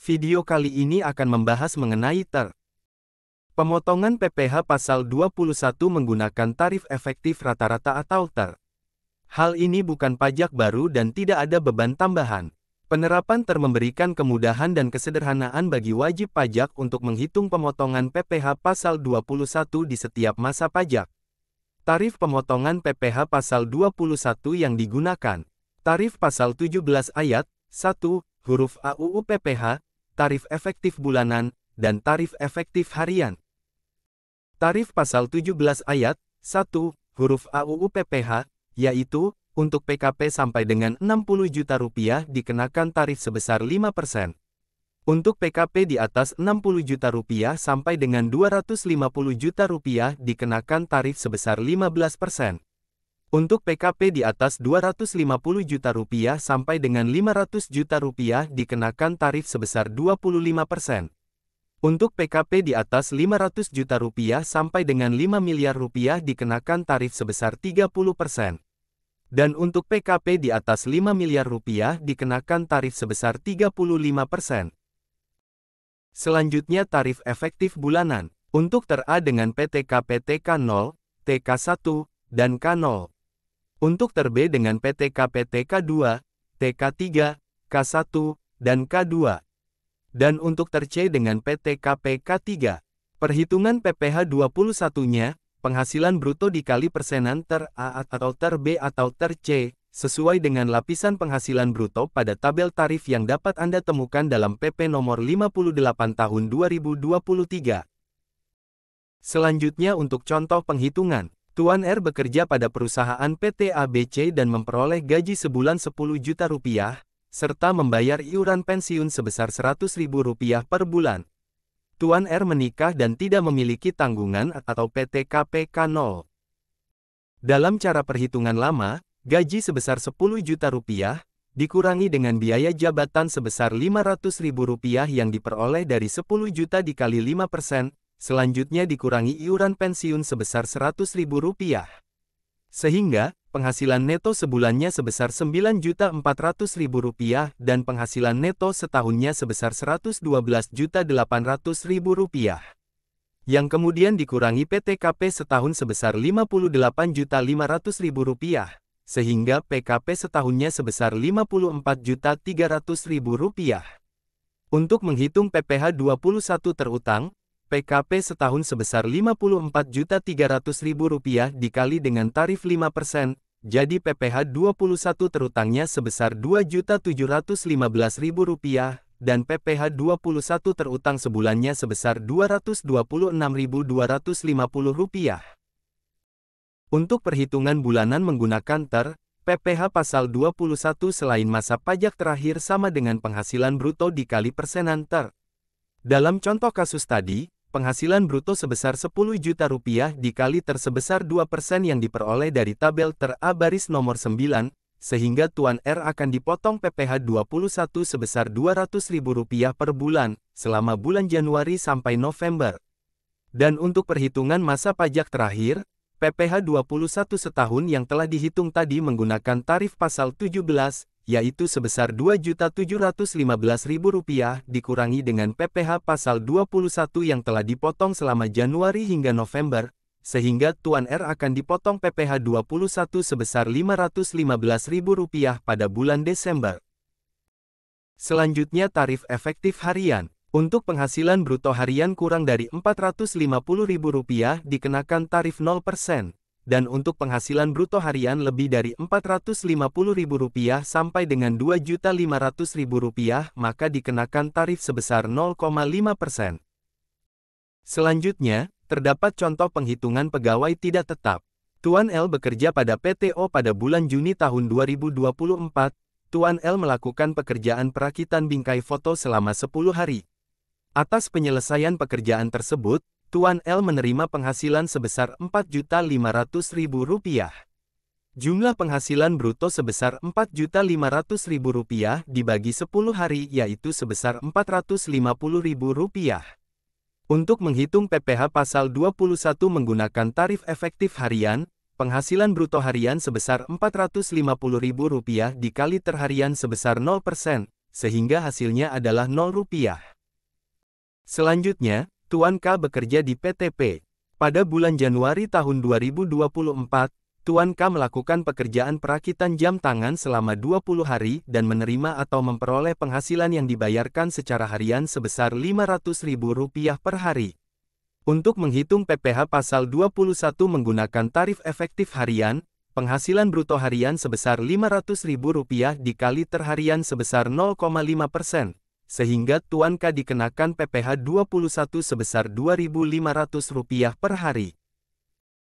Video kali ini akan membahas mengenai pemotongan PPh pasal 21 menggunakan tarif efektif rata-rata atau TER. Hal ini bukan pajak baru dan tidak ada beban tambahan. Penerapan TER memberikan kemudahan dan kesederhanaan bagi wajib pajak untuk menghitung pemotongan PPh pasal 21 di setiap masa pajak. Tarif pemotongan PPh pasal 21 yang digunakan. Tarif pasal 17 ayat 1, huruf A UU PPh, tarif efektif bulanan, dan tarif efektif harian. Tarif pasal 17 ayat 1, huruf A UU PPh, yaitu, untuk PKP sampai dengan 60 juta rupiah dikenakan tarif sebesar 5%. Untuk PKP di atas 60 juta rupiah sampai dengan 250 juta rupiah dikenakan tarif sebesar 15%. Untuk PKP di atas 250 juta rupiah sampai dengan 500 juta rupiah dikenakan tarif sebesar 25%. Untuk PKP di atas 500 juta rupiah sampai dengan 5 miliar rupiah dikenakan tarif sebesar 30%. Dan untuk PKP di atas 5 miliar rupiah dikenakan tarif sebesar 35%. Selanjutnya tarif efektif bulanan. Untuk TER A dengan PTKP TK0, TK1, dan K0. Untuk TER B dengan PTKP TK2, TK3, K1, dan K2. Dan untuk TER C dengan PTKP K3. Perhitungan PPh 21-nya, penghasilan bruto dikali persenan TER A atau TER B atau TER C, sesuai dengan lapisan penghasilan bruto pada tabel tarif yang dapat Anda temukan dalam PP nomor 58 tahun 2023. Selanjutnya untuk contoh penghitungan. Tuan R bekerja pada perusahaan PT ABC dan memperoleh gaji sebulan 10 juta rupiah, serta membayar iuran pensiun sebesar 100.000 rupiah per bulan. Tuan R menikah dan tidak memiliki tanggungan atau PTKP K0. Dalam cara perhitungan lama, gaji sebesar 10 juta rupiah, dikurangi dengan biaya jabatan sebesar 500.000 rupiah yang diperoleh dari 10 juta dikali 5%, selanjutnya dikurangi iuran pensiun sebesar 100.000 rupiah. Sehingga, penghasilan neto sebulannya sebesar 9.400.000 rupiah dan penghasilan neto setahunnya sebesar 112.800.000 rupiah. Yang kemudian dikurangi PTKP setahun sebesar 58.500.000 rupiah, sehingga PKP setahunnya sebesar 54.300.000 rupiah. Untuk menghitung PPh 21 terutang, PKP setahun sebesar 54.300.000 rupiah dikali dengan tarif 5%, jadi PPh 21 terutangnya sebesar 2.715.000 rupiah, dan PPh 21 terutang sebulannya sebesar 226.250 rupiah. Untuk perhitungan bulanan menggunakan TER, PPh pasal 21 selain masa pajak terakhir sama dengan penghasilan bruto dikali persenan TER. Dalam contoh kasus tadi, penghasilan bruto sebesar 10 juta rupiah dikali TER sebesar 2% yang diperoleh dari tabel TER A baris nomor 9, sehingga Tuan R akan dipotong PPh 21 sebesar 200.000 rupiah per bulan, selama bulan Januari sampai November. Dan untuk perhitungan masa pajak terakhir, PPh 21 setahun yang telah dihitung tadi menggunakan tarif pasal 17, yaitu sebesar Rp2.715.000 dikurangi dengan PPh pasal 21 yang telah dipotong selama Januari hingga November, sehingga Tuan R akan dipotong PPh 21 sebesar Rp515.000 pada bulan Desember. Selanjutnya tarif efektif harian. Untuk penghasilan bruto harian kurang dari Rp450.000 dikenakan tarif 0%. Dan untuk penghasilan bruto harian lebih dari Rp450.000 sampai dengan Rp2.500.000, maka dikenakan tarif sebesar 0,5%. Selanjutnya, terdapat contoh penghitungan pegawai tidak tetap. Tuan L bekerja pada PTO pada bulan Juni tahun 2024. Tuan L melakukan pekerjaan perakitan bingkai foto selama 10 hari. Atas penyelesaian pekerjaan tersebut, Tuan L menerima penghasilan sebesar Rp4.500.000. Jumlah penghasilan bruto sebesar Rp4.500.000 dibagi 10 hari yaitu sebesar Rp450.000. Untuk menghitung PPh pasal 21 menggunakan tarif efektif harian, penghasilan bruto harian sebesar Rp450.000 dikali TER harian sebesar 0%, sehingga hasilnya adalah Rp0. Selanjutnya, Tuan K bekerja di PTP. Pada bulan Januari tahun 2024, Tuan K melakukan pekerjaan perakitan jam tangan selama 20 hari dan menerima atau memperoleh penghasilan yang dibayarkan secara harian sebesar Rp500.000 per hari. Untuk menghitung PPh pasal 21 menggunakan tarif efektif harian, penghasilan bruto harian sebesar Rp500.000 dikali terharian sebesar 0,5%, sehingga Tuan K dikenakan PPh 21 sebesar Rp2.500 per hari.